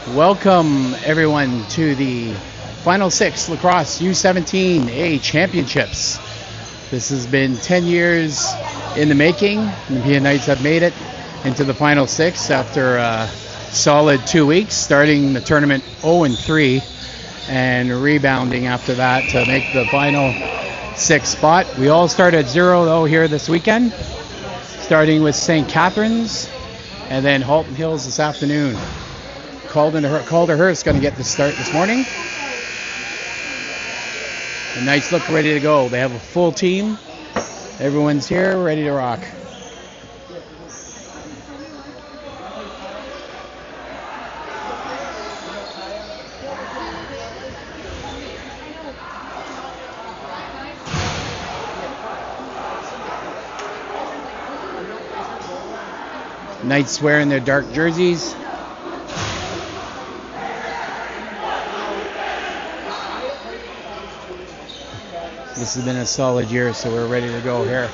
Welcome everyone to the Final Six Lacrosse U17 A Championships. This has been 10 years in the making. The Nepean Knights have made it into the Final Six after a solid 2 weeks, starting the tournament 0-3 and rebounding after that to make the Final Six spot. We all start at 0 though here this weekend, starting with St.Catherines and then Halton Hills this afternoon. Calderhurst's going to get the start this morning. The Knights look ready to go. They have a full team. Everyone's here, ready to rock. Knights wearing their dark jerseys. This has been a solid year, so we're ready to go here.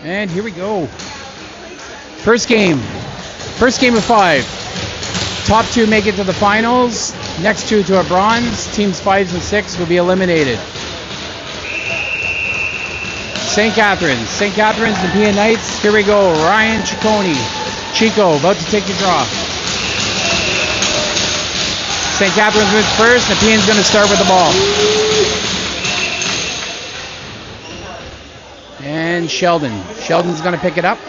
And here we go. First game of 5. Top 2 make it to the finals. Next 2 to a bronze. Teams 5 and 6 will be eliminated. St. Catharines, Nepean Knights. Here we go. Ryan Ciccone. Chico about to take the draw. St. Catharines moves first. Nepean's going to start with the ball. And Sheldon's going to pick it up.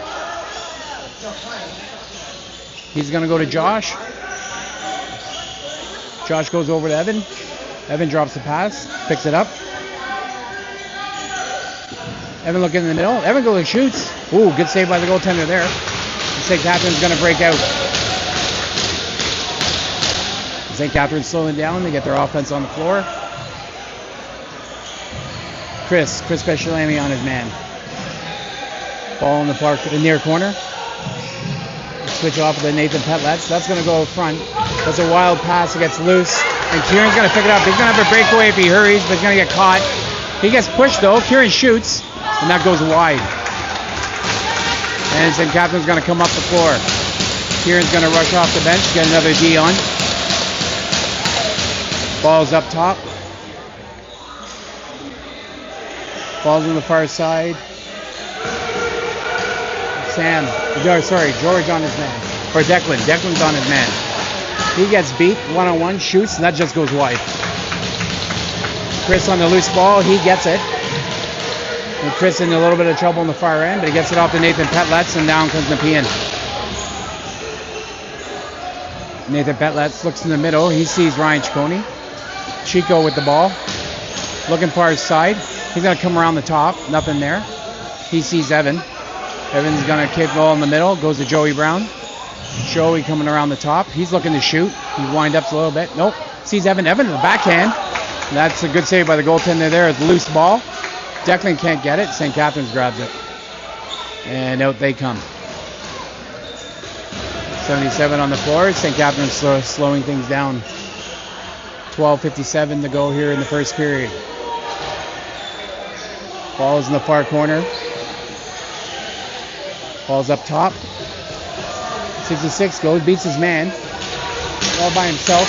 He's going to go to Josh. Josh goes over to Evan. Evan drops the pass, picks it up. Evan looking in the middle. Evan goes and shoots. Ooh, good save by the goaltender there. St. Catharines going to break out. St. Catharines slowing down. They get their offense on the floor. Chris Pesciolami on his man. Ball in the near corner. Switch off to Nathan Petlets. That's going to go front. That's a wild pass. It gets loose. And Kieran's going to pick it up. He's going to have a breakaway if he hurries, but he's going to get caught. He gets pushed though. Kieran shoots, and that goes wide. And St. Catherine's going to come up the floor. Kieran's going to rush off the bench, get another D on. Ball's up top. Ball's on the far side. George on his man. Or Declan. Declan's on his man. He gets beat one-on-one, shoots, and that just goes wide. Chris on the loose ball, he gets it. And Chris in a little bit of trouble on the far end, but he gets it off to Nathan Petlets, and down comes Nepean. Nathan Petlets looks in the middle. He sees Ryan Ciccone. Chico with the ball. Looking for his side. He's going to come around the top. Nothing there. He sees Evan. Evan's going to kick ball in the middle. Goes to Joey Brown. Joey coming around the top. He's looking to shoot. He winds up a little bit. Nope. Sees Evan. Evan in the backhand. That's a good save by the goaltender there. It's a loose ball. Declan can't get it. St. Catharines grabs it. And out they come. 77 on the floor. St. Catharines slowing things down. 12:57 to go here in the first period. Ball's in the far corner. Ball's up top. 66 goes, beats his man. All by himself.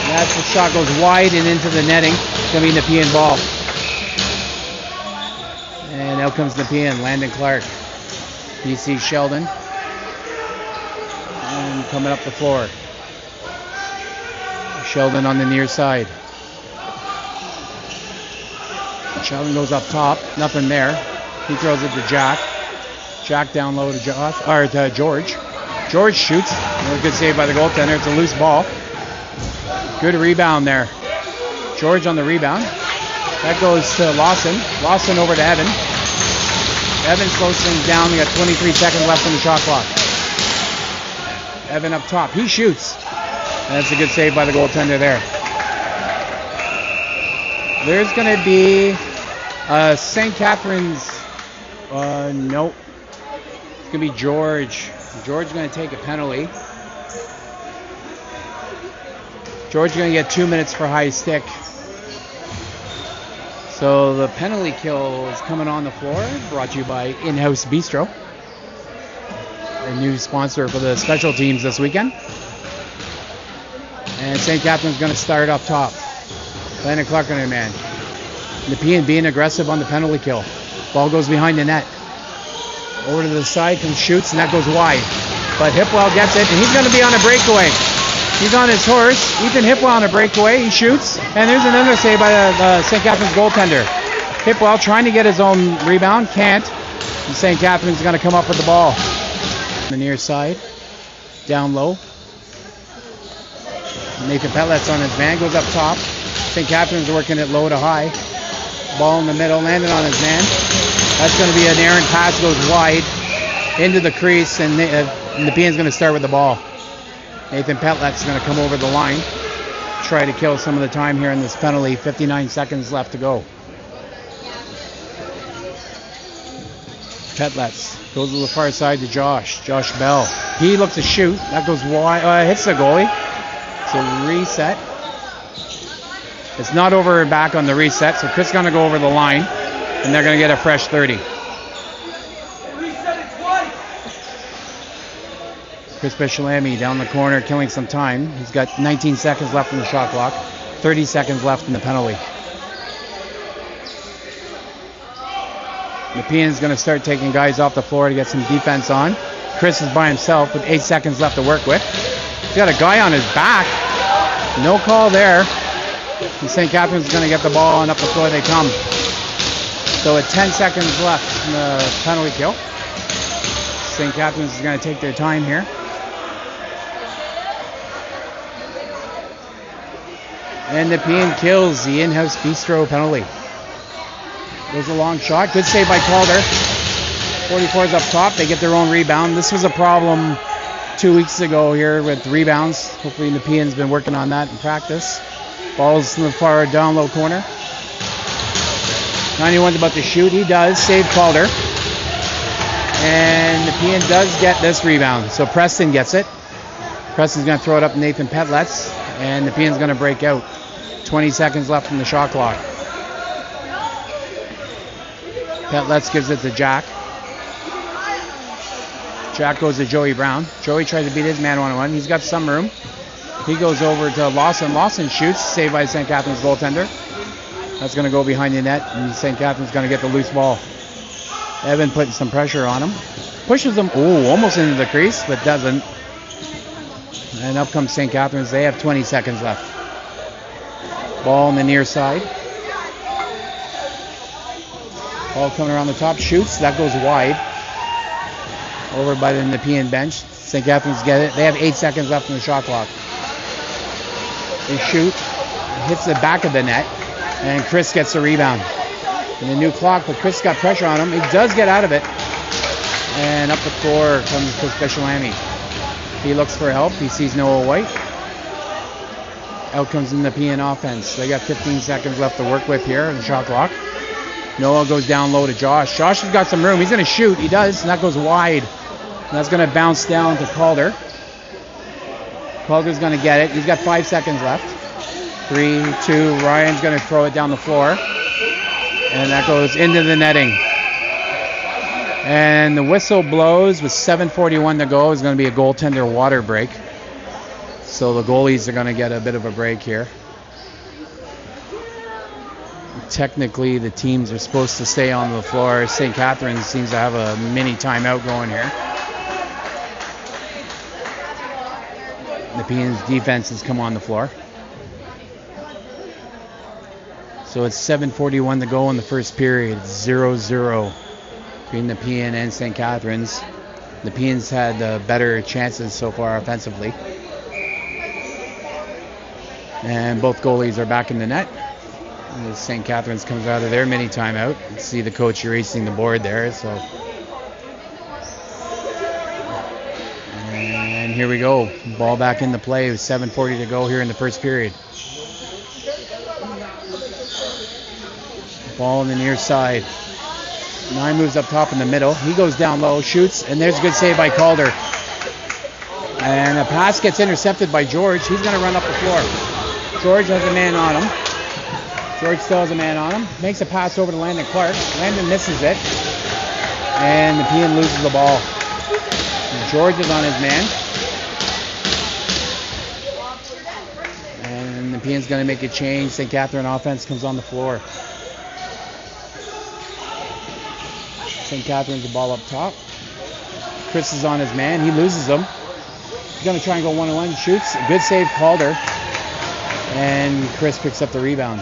And that's the shot goes wide and into the netting. It's going to be Nepean ball. And out comes Nepean, Landon Clark. He sees Sheldon. And coming up the floor. Sheldon on the near side. Sheldon goes up top. Nothing there. He throws it to Jack. Jack down low to George. George shoots. Another good save by the goaltender. It's a loose ball. Good rebound there. George on the rebound. That goes to Lawson. Lawson over to Evan. Evan slows things down. We got 23 seconds left on the shot clock. Evan up top. He shoots. That's a good save by the goaltender there. There's going to be St. Catharines. Nope. It's going to be George. George is going to take a penalty. George is going to get 2 minutes for high stick. So the penalty kill is coming on the floor, brought to you by In-House Bistro, a new sponsor for the special teams this weekend. And St. Catherines going to start up top. Landon Clark on their man. Nepean being aggressive on the penalty kill. Ball goes behind the net. Over to the side, comes shoots, and that goes wide. But Hipwell gets it, and he's going to be on a breakaway. He's on his horse. Ethan Hipwell on a breakaway. He shoots, and there's another save by the St. Catharines goaltender. Hipwell trying to get his own rebound, can't. And St. Catharines is going to come up with the ball. On the near side, down low. Nathan Petlet's on his man, goes up top. St. Catharines working it low to high. Ball in the middle, landed on his man. That's going to be an errant pass, goes wide into the crease, and Nepean's going to start with the ball. Nathan Petlet's going to come over the line, try to kill some of the time here in this penalty. 59 seconds left to go. Petlet's goes to the far side to Josh Bell. He looks to shoot. That goes wide, hits the goalie. It's a reset. It's not over and back on the reset, so Chris is going to go over the line, and they're going to get a fresh 30. Chris Bishalami down the corner, killing some time. He's got 19 seconds left in the shot clock, 30 seconds left in the penalty. Nepean's going to start taking guys off the floor to get some defense on. Chris is by himself with 8 seconds left to work with. He's got a guy on his back. No call there. And St. Catharines is going to get the ball, and up the floor they come. So with 10 seconds left in the penalty kill, St. Catharines is going to take their time here. And Nepean kills the In-House Bistro penalty. There's a long shot. Good save by Calder. 44's up top. They get their own rebound. This was a problem 2 weeks ago here with rebounds. Hopefully Nepean's been working on that in practice. Ball's in the far down low corner. 91's about to shoot. He does. Save Calder. And Nepean does get this rebound. So Preston gets it. Preston's going to throw it up to Nathan Petlet's. And Nepean's going to break out. 20 seconds left in the shot clock. Petlet's gives it to Jack. Jack goes to Joey Brown. Joey tries to beat his man one-on-one. He's got some room. He goes over to Lawson. Lawson shoots. Saved by St. Catharines goaltender. That's going to go behind the net, and St. Catharines going to get the loose ball. Evan putting some pressure on him. Pushes him. Oh, almost into the crease, but doesn't. And up comes St. Catharines. They have 20 seconds left. Ball on the near side. Ball coming around the top. Shoots. That goes wide. Over by the Nepean bench. St. Catharines get it. They have 8 seconds left in the shot clock. They shoot. Hits the back of the net. And Chris gets the rebound. And a new clock, but Chris got pressure on him. He does get out of it. And up the floor comes Chris Bishalami. He looks for help. He sees Noah White. Out comes the Nepean offense. They got 15 seconds left to work with here in the shot clock. Noah goes down low to Josh. Josh has got some room. He's going to shoot. He does, and that goes wide. And that's going to bounce down to Calder. Calder's going to get it. He's got 5 seconds left. 3, 2, Ryan's going to throw it down the floor. And that goes into the netting. And the whistle blows with 7:41 to go. It's going to be a goaltender water break. So the goalies are going to get a bit of a break here. Technically, the teams are supposed to stay on the floor. St. Catharines seems to have a mini timeout going here. Nepean's defense has come on the floor. So it's 7:41 to go in the first period. 0-0 between Nepean and St. Catharines. Nepean's had better chances so far offensively. And both goalies are back in the net. As St. Catharines comes out of their mini timeout. You can see the coach erasing the board there. So, and here we go. Ball back into play with 7:40 to go here in the first period. Ball on the near side. 9 moves up top in the middle. He goes down low, shoots, and there's a good save by Calder. And a pass gets intercepted by George. He's going to run up the floor. George has a man on him. George still has a man on him. Makes a pass over to Landon Clark. Landon misses it. And Nepean loses the ball. George is on his man. And Nepean's going to make a change. St. Catherine offense comes on the floor. St. Catharines the ball up top. Chris is on his man. He loses them. He's going to try and go one-on-one. Shoots. Good save, Calder. And Chris picks up the rebound.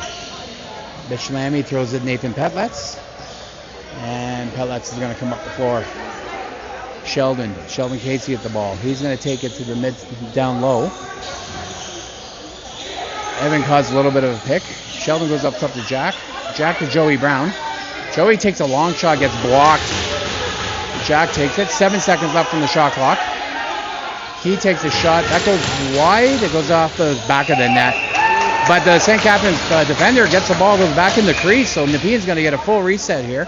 Bishlami throws it Nathan Petlets. And Petlets is going to come up the floor. Sheldon Casey at the ball. He's going to take it to the mid down low. Evan caused a little bit of a pick. Sheldon goes up top to Jack. Jack to Joey Brown. Joey takes a long shot, gets blocked. Jack takes it. 7 seconds left on the shot clock. He takes a shot. That goes wide. It goes off the back of the net. But the St. Catharines defender gets the ball, goes back in the crease. So Nepean's going to get a full reset here.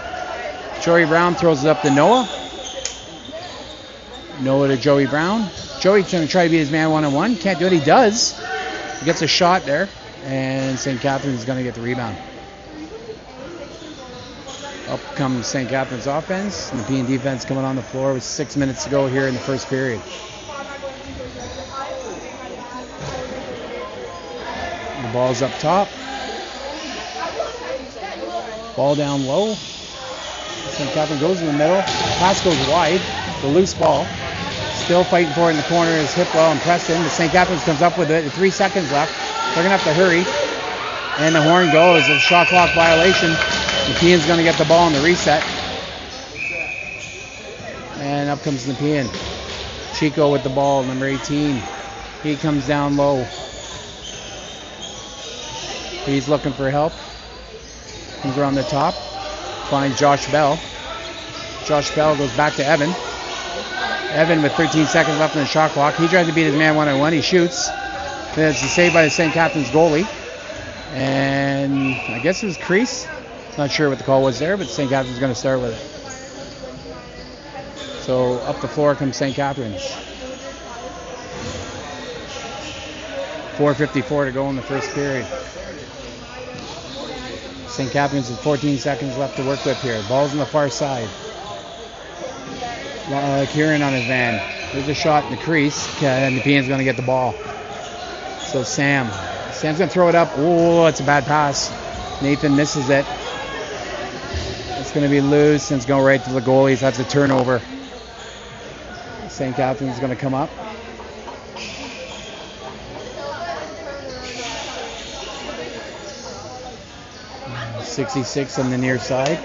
Joey Brown throws it up to Noah. Noah to Joey Brown. Joey's going to try to beat his man one-on-one. Can't do it. He does. He gets a shot there. And St. Catharines is going to get the rebound. Up comes St. Catharines offense. Nepean defense coming on the floor with 6 minutes to go here in the first period. The ball's up top. Ball down low. St. Catharines goes in the middle. Pass goes wide. The loose ball. Still fighting for it in the corner is Hipwell and Preston. But St. Catharines comes up with it. 3 seconds left. They're going to have to hurry. And the horn goes. It's a shot clock violation. Nepean's going to get the ball in the reset. And up comes Nepean. Chico with the ball, number 18. He comes down low. He's looking for help. Comes around the top. Finds Josh Bell. Josh Bell goes back to Evan. Evan with 13 seconds left on the shot clock. He tries to beat his man one-on-one. He shoots. Then it's a save by the St. Catharines goalie. And I guess it was crease. Not sure what the call was there, but St. Catharines is going to start with it. So up the floor comes St. Catharines. 4:54 to go in the first period. St. Catharines with 14 seconds left to work with here. Ball's on the far side. Kieran on his man. There's a shot in the crease. And Nepean's going to get the ball. So Sam's going to throw it up. Oh, it's a bad pass. Nathan misses it. It's going to be loose and it's going right to the goalies. That's a turnover. St. Catharines is going to come up. .66 on the near side.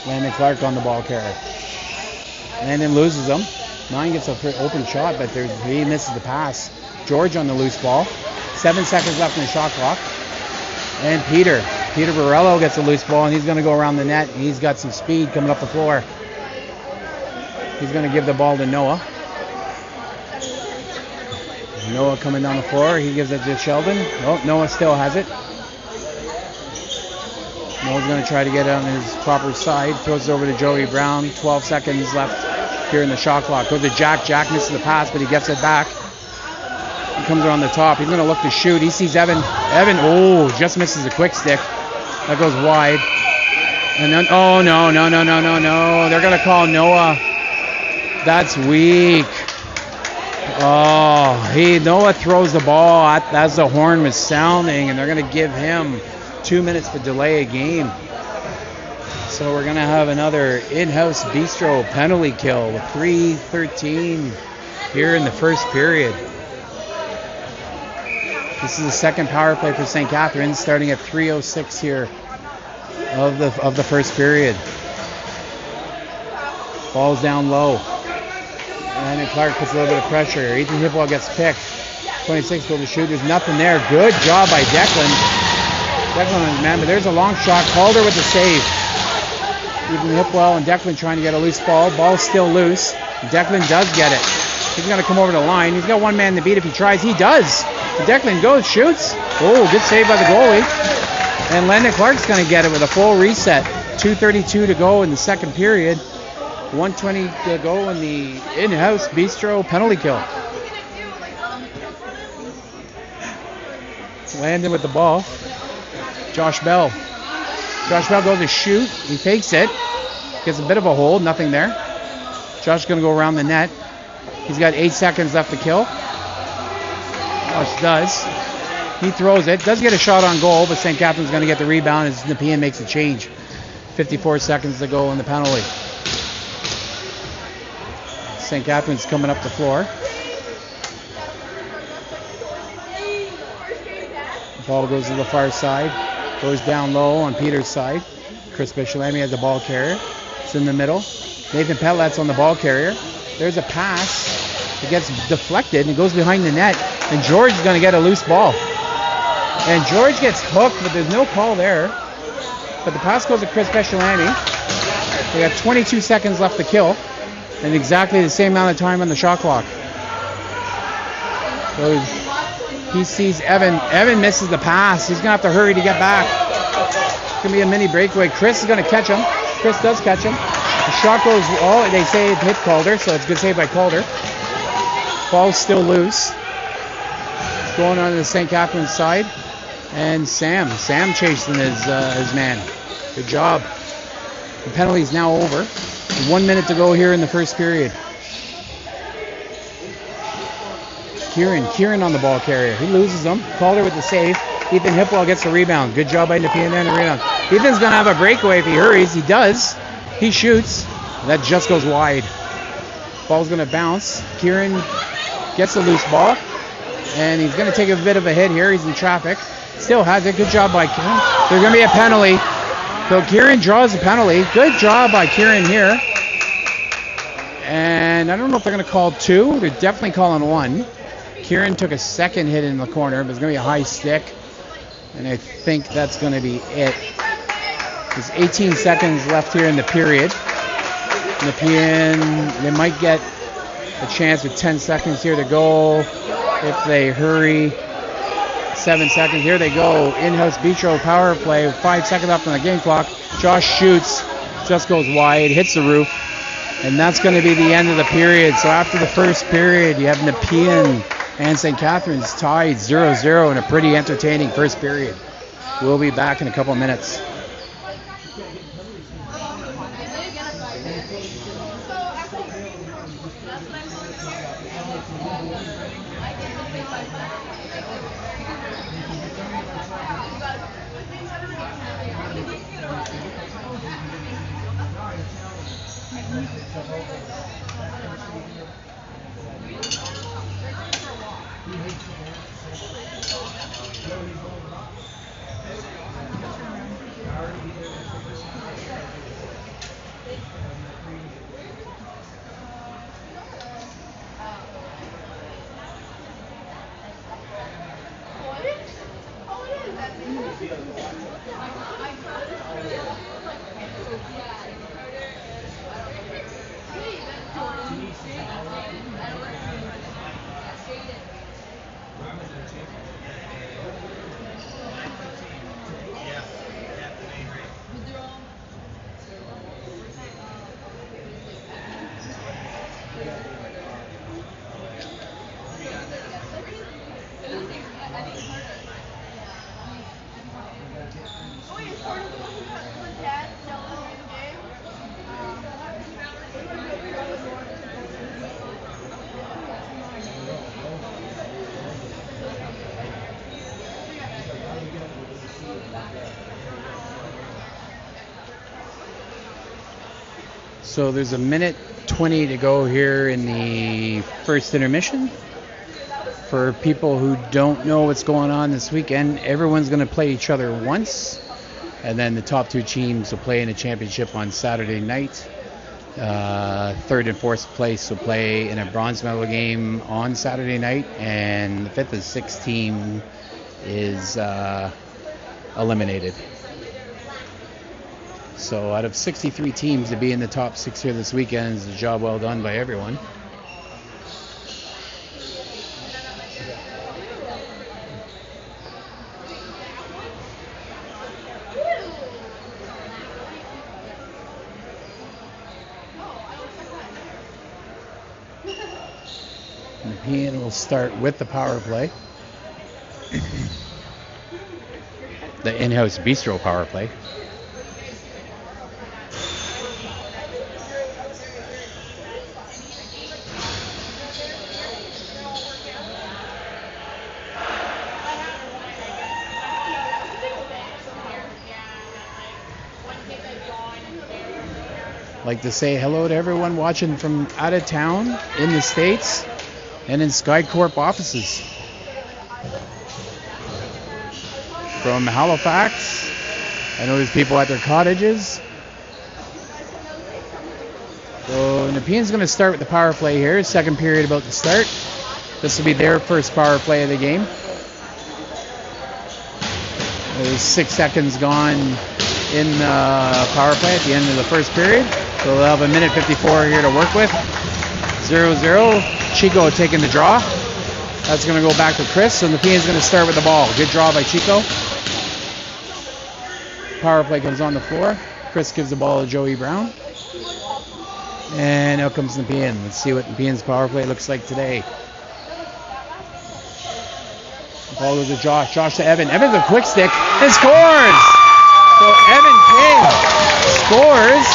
Landon Clark on the ball carrier. Landon loses them. 9 gets an open shot, but he misses the pass. George on the loose ball. 7 seconds left in the shot clock. And Peter Borrello gets a loose ball, and he's going to go around the net. He's got some speed coming up the floor. He's going to give the ball to Noah. Noah coming down the floor. He gives it to Sheldon. Oh, Noah still has it. Noah's going to try to get it on his proper side. Throws it over to Joey Brown. 12 seconds left here in the shot clock. Goes to Jack. Jack misses the pass, but he gets it back. He comes around the top. He's going to look to shoot. He sees Evan. Evan, just misses a quick stick. That goes wide. And then, no. They're going to call Noah. That's weak. Noah throws the ball as the horn was sounding, and they're going to give him 2 minutes to delay a game. So we're going to have another in-house bistro penalty kill with 3:13 here in the first period. This is the second power play for St. Catharines, starting at 3:06 here of the first period. Ball's down low. And Clark puts a little bit of pressure. Ethan Hipwell gets picked. 26 goes to shoot. There's nothing there. Good job by Declan. Declan on his man, but there's a long shot. Calder with the save. Ethan Hipwell and Declan trying to get a loose ball. Ball's still loose. Declan does get it. He's going to come over the line. He's got one man to beat if he tries. He does. Declan goes, shoots. Oh, good save by the goalie. And Landon Clark's going to get it with a full reset. 2:32 to go in the second period. 1:20 to go in the in-house bistro penalty kill. Landon with the ball. Josh Bell. Josh Bell goes to shoot. He fakes it. Gets a bit of a hold. Nothing there. Josh is going to go around the net. He's got 8 seconds left to kill. Josh does. He throws it. Does get a shot on goal, but St. Catharines is going to get the rebound as Nepean makes a change. 54 seconds to go in the penalty. St. Catharines coming up the floor. The ball goes to the far side. Goes down low on Peter's side. Chris Bishalami has the ball carrier. It's in the middle. Nathan Petlat's on the ball carrier. There's a pass. It gets deflected and it goes behind the net. And George is going to get a loose ball. And George gets hooked, but there's no call there. But the pass goes to Chris Bishalami. We have 22 seconds left to kill. And exactly the same amount of time on the shot clock. So he sees Evan. Evan misses the pass. He's going to have to hurry to get back. It's going to be a mini breakaway. Chris is going to catch him. Chris does catch him. The shot goes, they say it hit Calder, so it's a good save by Calder. Ball's still loose. It's going on to the St. Catharines side. And Sam chasing his man. Good job. The penalty's now over. 1 minute to go here in the first period. Kieran on the ball carrier. He loses them. Calder with the save. Ethan Hipwell gets the rebound. Good job by Nepean and the rebound. Ethan's going to have a breakaway if he hurries. He does. He shoots. That just goes wide. Ball's going to bounce. Kieran gets a loose ball. And he's going to take a bit of a hit here. He's in traffic. Still has it. Good job by Kieran. There's going to be a penalty. So Kieran draws a penalty. Good job by Kieran here. And I don't know if they're going to call two. They're definitely calling one. Kieran took a second hit in the corner, but it's going to be a high stick. And I think that's going to be it. There's 18 seconds left here in the period. Nepean, they might get a chance with 10 seconds here to go if they hurry. 7 seconds. Here they go. In-house Bistro power play with 5 seconds left on the game clock. Josh shoots. Just goes wide. Hits the roof. And that's going to be the end of the period. So after the first period, you have Nepean and St. Catharines tied 0-0 in a pretty entertaining first period. We'll be back in a couple of minutes. So there's a minute 20 to go here in the first intermission. For people who don't know what's going on this weekend, everyone's going to play each other once, and then the top two teams will play in a championship on Saturday night. Third and fourth place will play in a bronze medal game on Saturday night, and the fifth and sixth team is eliminated. So out of 63 teams, to be in the top six here this weekend is a job well done by everyone. Nepean will start with the power play. The in-house bistro power play. Like to say hello to everyone watching from out of town, in the States, and in SkyCorp offices. From Halifax, I know there's people at their cottages. So Nepean's going to start with the power play here. Second period about to start. This will be their first power play of the game. There's 6 seconds gone in the power play at the end of the first period. So they'll have a minute 54 here to work with. 0-0. Chico taking the draw. That's going to go back to Chris. So Nepean's going to start with the ball. Good draw by Chico. Power play comes on the floor. Chris gives the ball to Joey Brown. And out comes Nepean. Let's see what Nepean's power play looks like today. The ball goes to Josh. Josh to Evan. Evan's a quick stick and scores! So Evan King scores.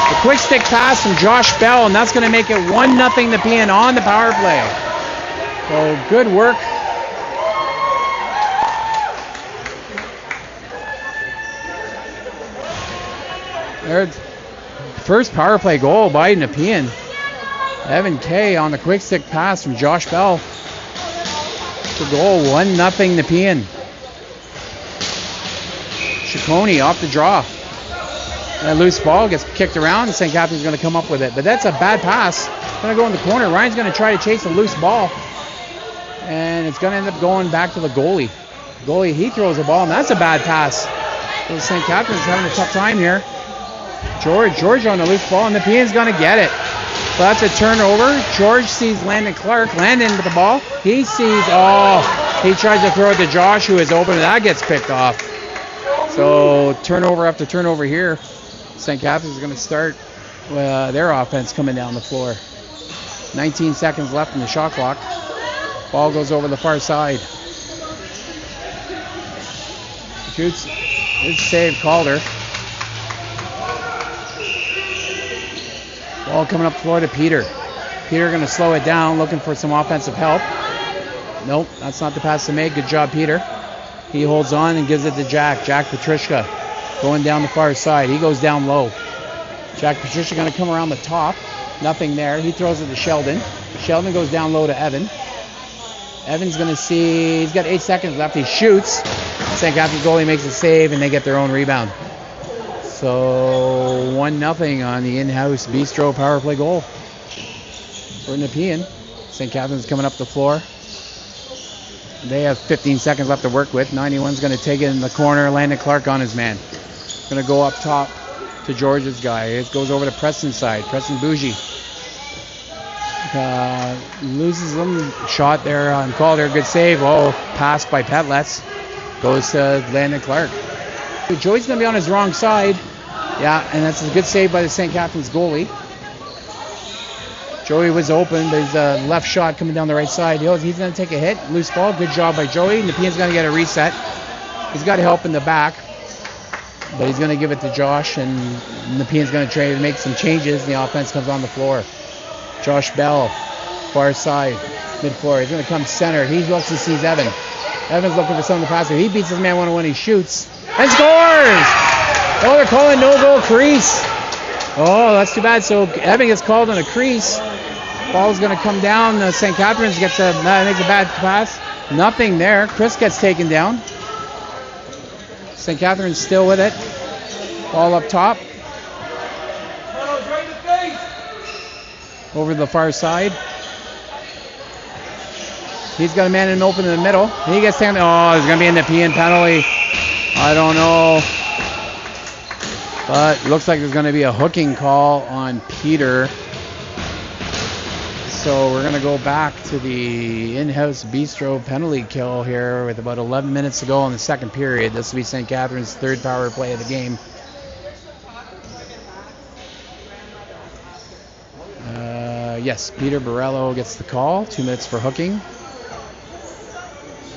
The quick stick pass from Josh Bell, and that's going to make it 1-0 Nepean on the power play. So good work. There's first power play goal by Nepean. Evan Kay on the quick stick pass from Josh Bell. The goal, 1-0 Nepean. Ciccone off the draw. That loose ball gets kicked around. St. Catharines going to come up with it. But that's a bad pass. Going to go in the corner. Ryan's going to try to chase a loose ball. And it's going to end up going back to the goalie. Goalie, he throws the ball, and that's a bad pass. So St. Catharines having a tough time here. George on the loose ball, and Nepean's going to get it. So that's a turnover. George sees Landon Clark. Landon with the ball. He sees, he tries to throw it to Josh, who is open, and that gets picked off. So turnover after turnover here. St. Catharines is going to start their offense coming down the floor. 19 seconds left in the shot clock. Ball goes over the far side. Shoots. Good save, Calder. Ball coming up the floor to Peter. Peter going to slow it down, looking for some offensive help. Nope, that's not the pass to make. Good job, Peter. He holds on and gives it to Jack. Jack Patricia going down the far side. He goes down low. Jack Patricia going to come around the top. Nothing there. He throws it to Sheldon. Sheldon goes down low to Evan. Evan's going to see, he's got 8 seconds left. He shoots. St. Catharines goalie makes a save, and they get their own rebound. So 1-0 on the in-house bistro power play goal for Nepean. St. Catharines coming up the floor. They have 15 seconds left to work with. 91's going to take it in the corner. Landon Clark on his man. Going to go up top to George's guy. It goes over to Preston's side. Preston Bougie. Loses them. Shot there on Calder. Good save. Passed by Petlets. Goes to Landon Clark. Joey's going to be on his wrong side. Yeah, and that's a good save by the St. Catharines goalie. Joey was open, but he's a left shot coming down the right side. He's going to take a hit. Loose ball. Good job by Joey. Nepean's going to get a reset. He's got help in the back, but he's going to give it to Josh, and Nepean's going to try to make some changes, and the offense comes on the floor. Josh Bell, far side, mid-floor. He's going to come center. He looks and sees Evan. Evan's looking for something to pass him. He beats his man one-on-one. He shoots and scores! They're calling no-goal crease. That's too bad. So Evan gets called on a crease. Ball's going to come down. St. Catharines makes a bad pass. Nothing there. Chris gets taken down. St. Catharines still with it. Ball up top. Over the far side. He's got a man in open in the middle. He gets taken. There's going to be a Nepean penalty. I don't know. But it looks like there's going to be a hooking call on Peter. So we're going to go back to the in-house bistro penalty kill here with about 11 minutes to go in the second period. This will be St. Catharines' third power play of the game. Yes, Peter Borello gets the call. 2 minutes for hooking.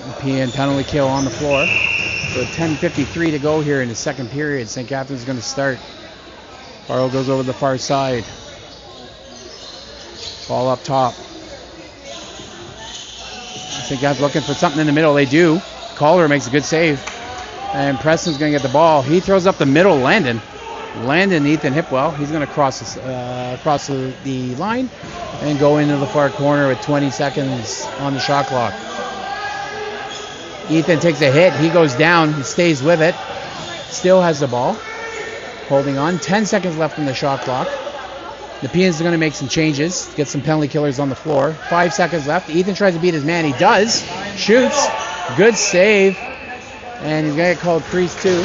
Nepean penalty kill on the floor. So 10:53 to go here in the second period. St. Catharines is going to start. Barlow goes over the far side. Ball up top. St. Catharines looking for something in the middle. They do. Calder makes a good save. And Preston's going to get the ball. He throws up the middle. Landon, Ethan Hipwell. He's going to cross the line and go into the far corner with 20 seconds on the shot clock. Ethan takes a hit. He goes down. He stays with it. Still has the ball. Holding on. 10 seconds left on the shot clock. Nepean's going to make some changes. Get some penalty killers on the floor. 5 seconds left. Ethan tries to beat his man. He does. Shoots. Good save. And he's going to get called crease too.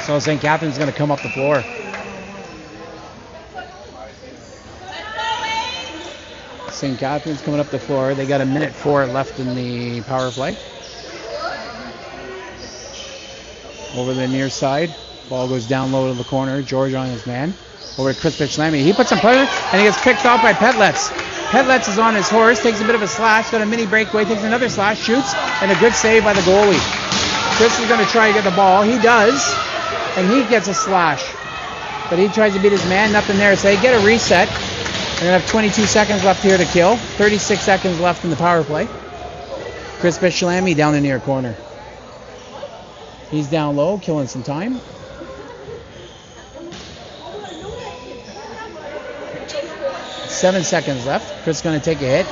So St. Catharines is going to come up the floor. St. Catharines coming up the floor. They got 1:04 left in the power play. Over the near side. Ball goes down low to the corner. George on his man. Over to Chris Bitchlamy. He puts some pressure and he gets picked off by Petlets. Petlets is on his horse. Takes a bit of a slash. Got a mini breakaway. Takes another slash. Shoots. And a good save by the goalie. Chris is going to try to get the ball. He does. And he gets a slash. But he tries to beat his man. Nothing there. So they get a reset. They're going to have 22 seconds left here to kill. 36 seconds left in the power play. Chris Bitchlamy down the near corner. He's down low, killing some time. Seven seconds left. Chris is going to take a hit.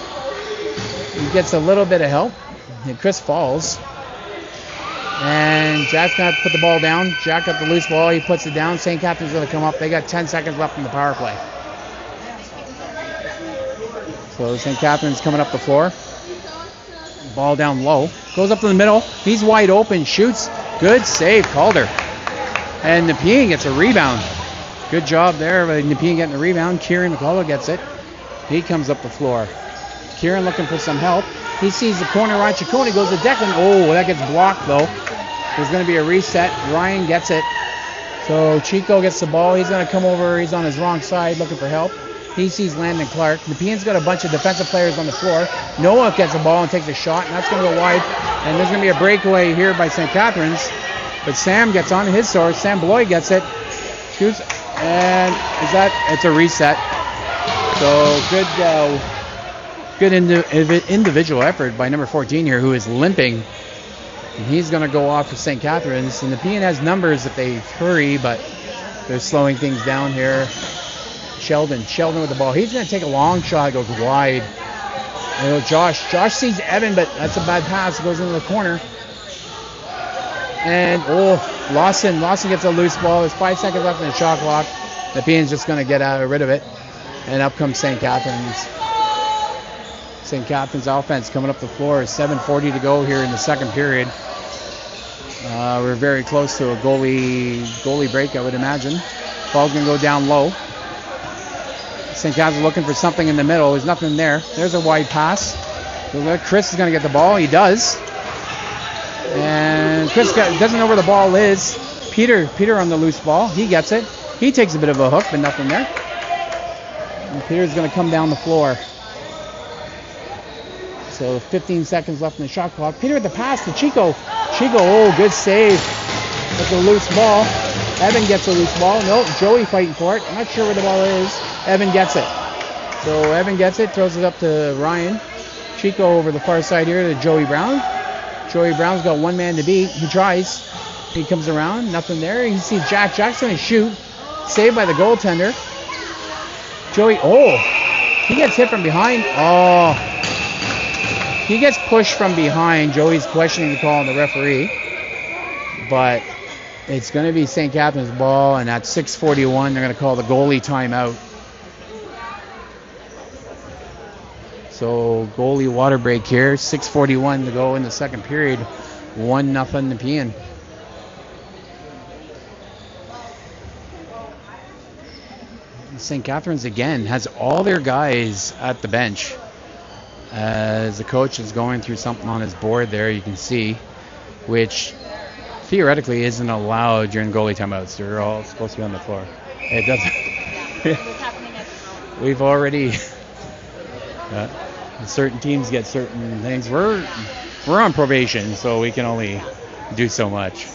He gets a little bit of help. And Chris falls. And Jack's going to put the ball down. Jack got the loose ball. He puts it down. St. Catharines going to come up. They got 10 seconds left in the power play. So St. Catharines coming up the floor. Ball down low. Goes up to the middle. He's wide open. Shoots. Good save, Calder. And Nepean gets a rebound. Good job there. Nepean getting the rebound. Kieran McCullough gets it. He comes up the floor. Kieran looking for some help. He sees the corner. Ryan Ciccone goes to Declan. Oh, that gets blocked though. There's going to be a reset. Ryan gets it. So Chico gets the ball. He's going to come over. He's on his wrong side looking for help. He sees Landon Clark. Nepean's got a bunch of defensive players on the floor. Noah gets the ball and takes a shot, and that's going to go wide. And there's going to be a breakaway here by St. Catharines. But Sam gets on his source. Sam Beloy gets it. Shoots. And it's a reset. So good individual effort by number 14 here, who is limping. And he's going to go off for St. Catharines. And Nepean has numbers if they hurry, but they're slowing things down here. Sheldon with the ball. He's going to take a long shot. It goes wide. And Josh sees Evan, but that's a bad pass. It goes into the corner. And Lawson gets a loose ball. There's 5 seconds left in the shot clock. Nepean's just going to get rid of it. And up comes St. Catharines. St. Catharines offense coming up the floor. 7:40 to go here in the second period. We're very close to a goalie break, I would imagine. Ball's going to go down low. St. Catharines looking for something in the middle. There's nothing there. There's a wide pass. Chris is going to get the ball. He does. And Chris doesn't know where the ball is. Peter on the loose ball. He gets it. He takes a bit of a hook, but nothing there. And Peter's going to come down the floor. So 15 seconds left in the shot clock. Peter with the pass to Chico. Good save. With the loose ball. Evan gets a loose ball. Nope, Joey fighting for it. I'm not sure where the ball is. Evan gets it. So Evan gets it, throws it up to Ryan. Chico over the far side here to Joey Brown. Joey Brown's got one man to beat. He tries. He comes around. Nothing there. You see Jack. Jack's going to shoot. Saved by the goaltender. Joey. He gets hit from behind. He gets pushed from behind. Joey's questioning the call on the referee. But it's going to be St. Catharines' ball, and at 6:41, they're going to call the goalie timeout. So goalie water break here. 6:41 to go in the second period. 1-0 Nepean. St. Catharines again has all their guys at the bench. As the coach is going through something on his board there, you can see, which theoretically isn't allowed during goalie timeouts. They're all supposed to be on the floor. It doesn't. We've already Certain teams get certain things. We're on probation, so we can only do so much.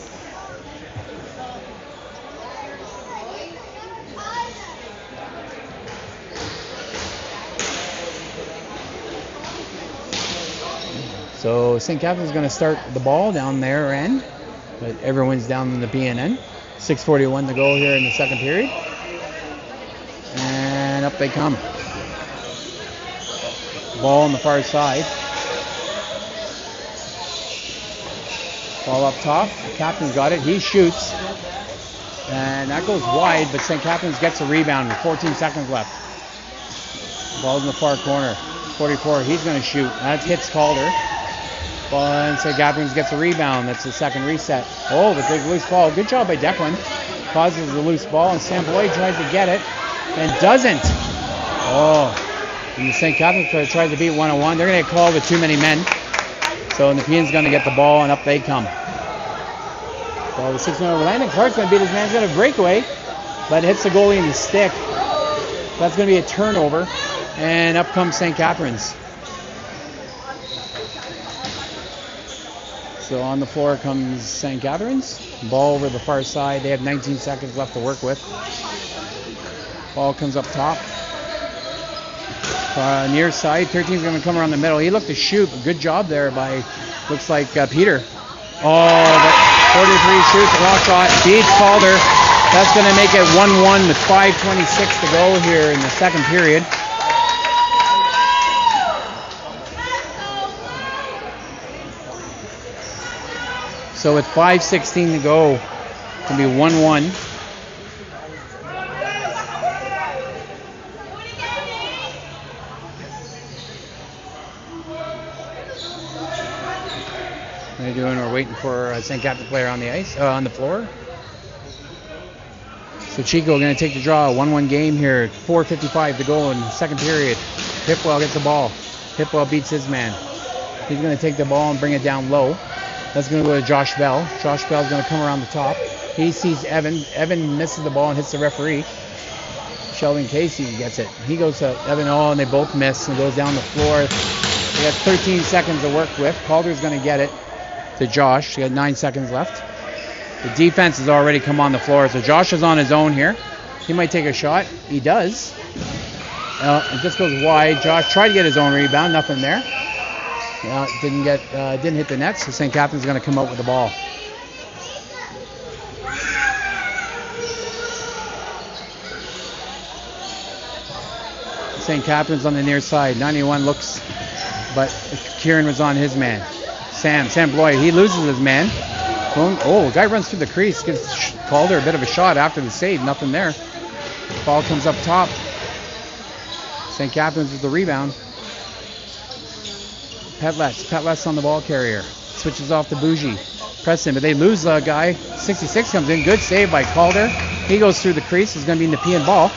So St. Catharines is going to start the ball down their end, but everyone's down in the Nepean end. 6:41 to go here in the second period. And up they come. Ball on the far side. Ball up top. The captain's got it. He shoots. And that goes wide, but St. Catharines gets a rebound with 14 seconds left. Ball's in the far corner. 44. He's going to shoot. That hits Calder. And St. Catharines gets a rebound. That's the second reset. Oh, the big loose ball. Good job by Declan. Causes the loose ball, and Sam Boyd tries to get it and doesn't. Oh, and the St. Catharines tries to beat 101. They're going to get called with too many men. So Nepean's going to get the ball, and up they come. So the 6-man over Landon Clark's going to beat his man. He's got a breakaway, but hits the goalie in the stick. That's going to be a turnover, and up comes St. Catharines. So on the floor comes St. Catharines. Ball over the far side. They have 19 seconds left to work with. Ball comes up top. Near side. 13's going to come around the middle. He looked to shoot. Good job there by, looks like Peter. Oh, the 43 shoots. Long shot. Beats Calder. That's going to make it 1-1 with 5:26 to go here in the second period. So with 5:16 to go, it's going to be 1-1. What are you doing? We're waiting for a St. Catharines player on the ice, on the floor. So Chico going to take the draw. 1-1 game here. 4:55 to go in the second period. Hipwell gets the ball. Hipwell beats his man. He's going to take the ball and bring it down low. That's going to go to Josh Bell. Josh Bell's going to come around the top. He sees Evan. Evan misses the ball and hits the referee. Sheldon Casey gets it. He goes to Evan, and they both miss and goes down the floor. They got 13 seconds to work with. Calder's going to get it to Josh. He got 9 seconds left. The defense has already come on the floor, so Josh is on his own here. He might take a shot. He does. It just goes wide. Josh tried to get his own rebound. Nothing there. Didn't hit the net, so St. Catharines is going to come out with the ball. St. Catharines on the near side. 91 looks, but Kieran was on his man. Sam Bloyd, he loses his man. Oh, guy runs through the crease, gives Calder a bit of a shot after the save. Nothing there. Ball comes up top. St. Catharines with the rebound. Petless on the ball carrier. Switches off to Bougie. Preston, but they lose a guy. 66 comes in. Good save by Calder. He goes through the crease. It's going to be Nepean ball.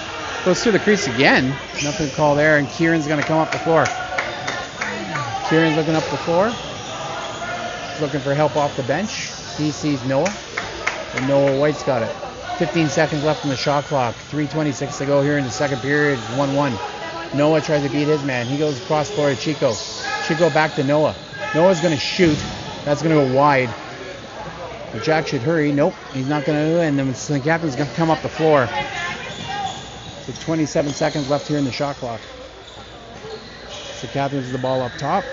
Goes through the crease again. Nothing to call there. And Kieran's going to come up the floor. Kieran's looking up the floor. He's looking for help off the bench. He sees Noah. And Noah White's got it. 15 seconds left on the shot clock. 3:26 to go here in the second period. 1-1. Noah tries to beat his man. He goes across floor to Chico. Chico back to Noah. Noah's going to shoot. That's going to go wide. But Jack should hurry. Nope, he's not going to. And then St. Catharines going to come up the floor. So 27 seconds left here in the shot clock. St. Catharines the ball up top.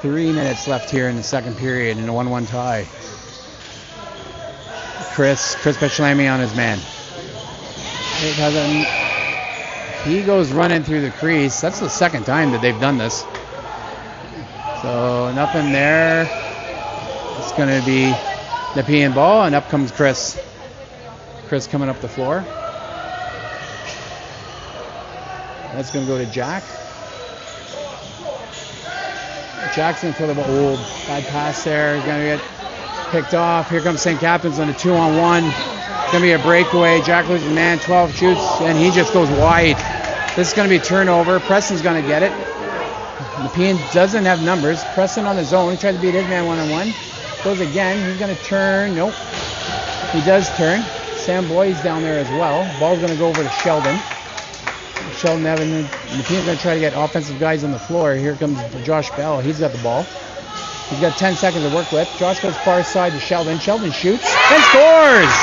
3 minutes left here in the second period in a 1-1 tie. Chris Bechlamy on his man. He goes running through the crease. That's the second time that they've done this. So nothing there. It's going to be Nepean ball, and up comes Chris. Chris coming up the floor. That's going to go to Jack. Jackson for the ball. Oh, bad pass there. He's going to get picked off. Here comes St. Catharines on a 2-on-1. It's going to be a breakaway. Jack loses man. 12 shoots, and he just goes wide. This is going to be a turnover. Preston's going to get it. Nepean doesn't have numbers. Preston on his own. He tries to beat his man 1-on-1. Goes again. He's going to turn. Nope. He does turn. Sam Boyd's down there as well. Ball's going to go over to Sheldon. Sheldon Evan. Nepean's going to try to get offensive guys on the floor. Here comes Josh Bell. He's got the ball. He's got 10 seconds to work with. Josh goes far side to Sheldon. Sheldon shoots and scores.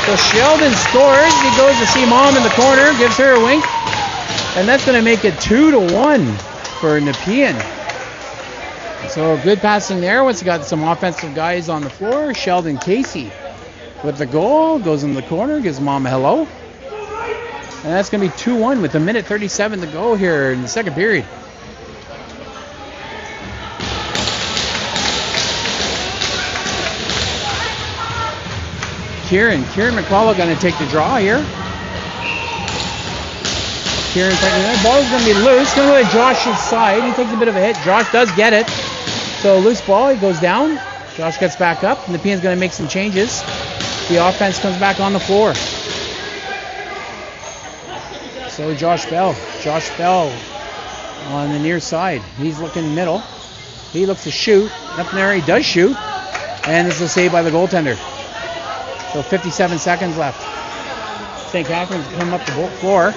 So Sheldon scores. He goes to see Mom in the corner, gives her a wink, and that's going to make it 2-1 for Nepean. So good passing there. Once you got some offensive guys on the floor, Sheldon Casey with the goal, goes in the corner, gives Mom a hello. And that's going to be 2-1 with 1:37 to go here in the second period. Kieran McCullough going to take the draw here. Kieran taking the ball is going to be loose. Going to go to Josh's side. He takes a bit of a hit. Josh does get it. So loose ball. He goes down. Josh gets back up. Nepean's going to make some changes. The offense comes back on the floor. So Josh Bell on the near side. He's looking middle. He looks to shoot. Up in there, he does shoot. And this is a save by the goaltender. So 57 seconds left. St. Catherines come up the floor.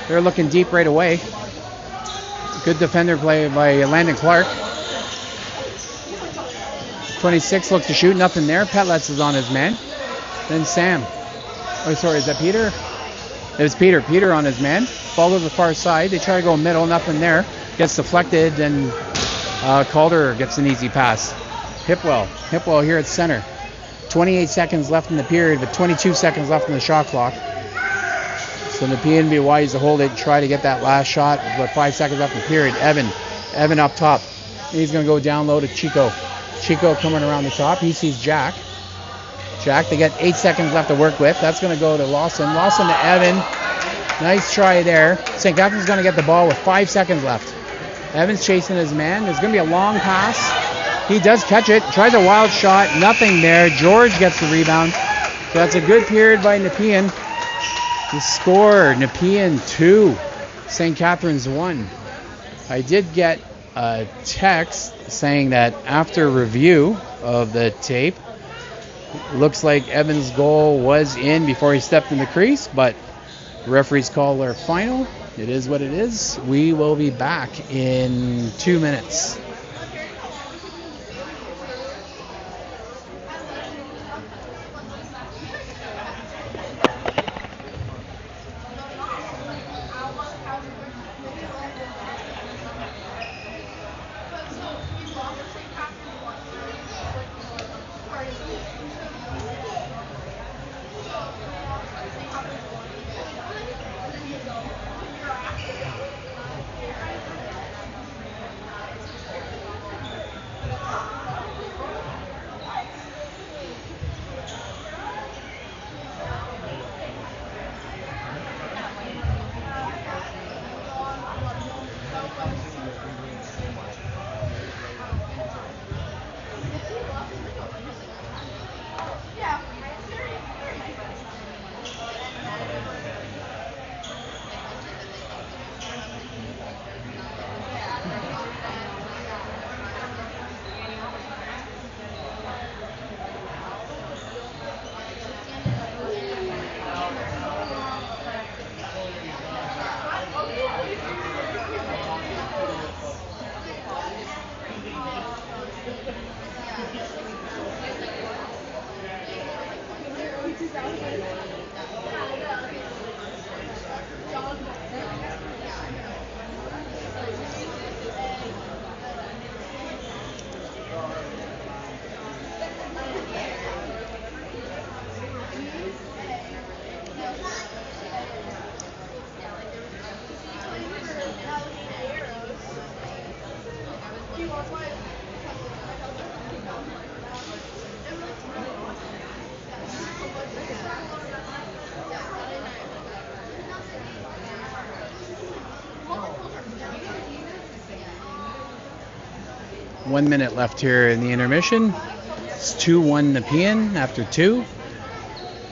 They're looking deep right away. Good defender play by Landon Clark. 26 looks to shoot. Nothing there. Petlets is on his man. Then Sam. Oh, sorry, is that Peter? It was Peter. Peter on his man. Ball to the far side. They try to go middle. Nothing there. Gets deflected, and Calder gets an easy pass. Hipwell here at center. 28 seconds left in the period, but 22 seconds left in the shot clock. So Nepean be wise to hold it and try to get that last shot. But 5 seconds left in the period. Evan up top. He's going to go down low to Chico. Chico coming around the top. He sees Jack. They get 8 seconds left to work with. That's going to go to Lawson. Lawson to Evan. Nice try there. St. Catharines is going to get the ball with 5 seconds left. Evan's chasing his man. There's going to be a long pass. He does catch it. Tries a wild shot. Nothing there. George gets the rebound. So that's a good period by Nepean. The score, Nepean 2, St. Catharines 1. I did get a text saying that after review of the tape, looks like Evan's goal was in before he stepped in the crease, but referees call their final. It is what it is. We will be back in 2 minutes. One minute left here in the intermission. It's 2-1 Nepean after 2.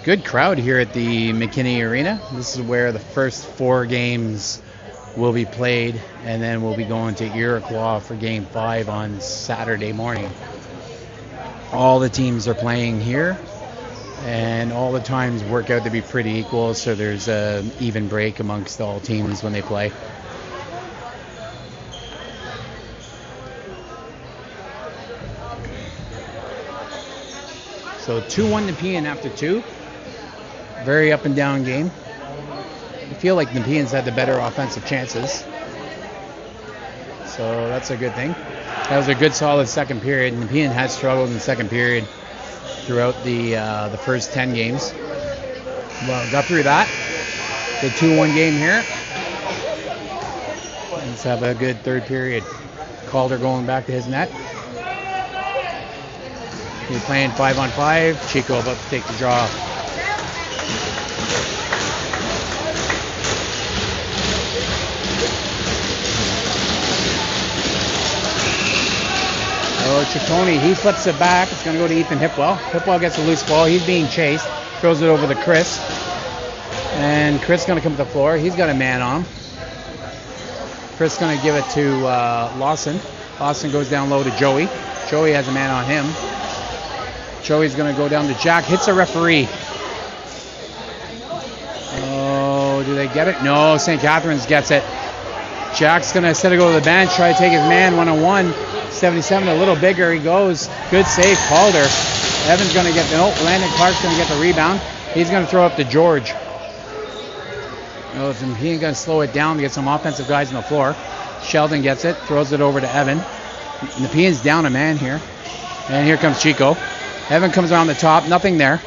Good crowd here at the McKinney Arena. This is where the first 4 games will be played, and then we'll be going to Iroquois for Game 5 on Saturday morning. All the teams are playing here. And all the times work out to be pretty equal, so there's an even break amongst all teams when they play. So 2-1 Nepean after 2. Very up and down game. I feel like Nepean's had the better offensive chances. So that's a good thing. That was a good solid second period. Nepean has struggled in the second period throughout the first 10 games. Well, got through that. The 2-1 game here. Let's have a good third period. Calder going back to his net. He's playing 5-on-5. Chico about to take the draw. Oh, Ciccone, he flips it back. It's going to go to Ethan Hipwell. Hipwell gets a loose ball. He's being chased. Throws it over to Chris. And Chris going to come to the floor. He's got a man on him. Chris going to give it to Lawson. Lawson goes down low to Joey. Joey has a man on him. Joey's going to go down to Jack. Hits a referee. Oh, do they get it? No, St. Catharines gets it. Jack's going to, instead of go to the bench, try to take his man one-on-one. 77, a little bigger. He goes. Good save, Calder. Evan's going to get the, Landon Clark's going to get the rebound. He's going to throw up to George. Oh, he ain't going to slow it down to get some offensive guys on the floor. Sheldon gets it, throws it over to Evan. Nepean's down a man here. And here comes Chico. Evan comes around the top, nothing there.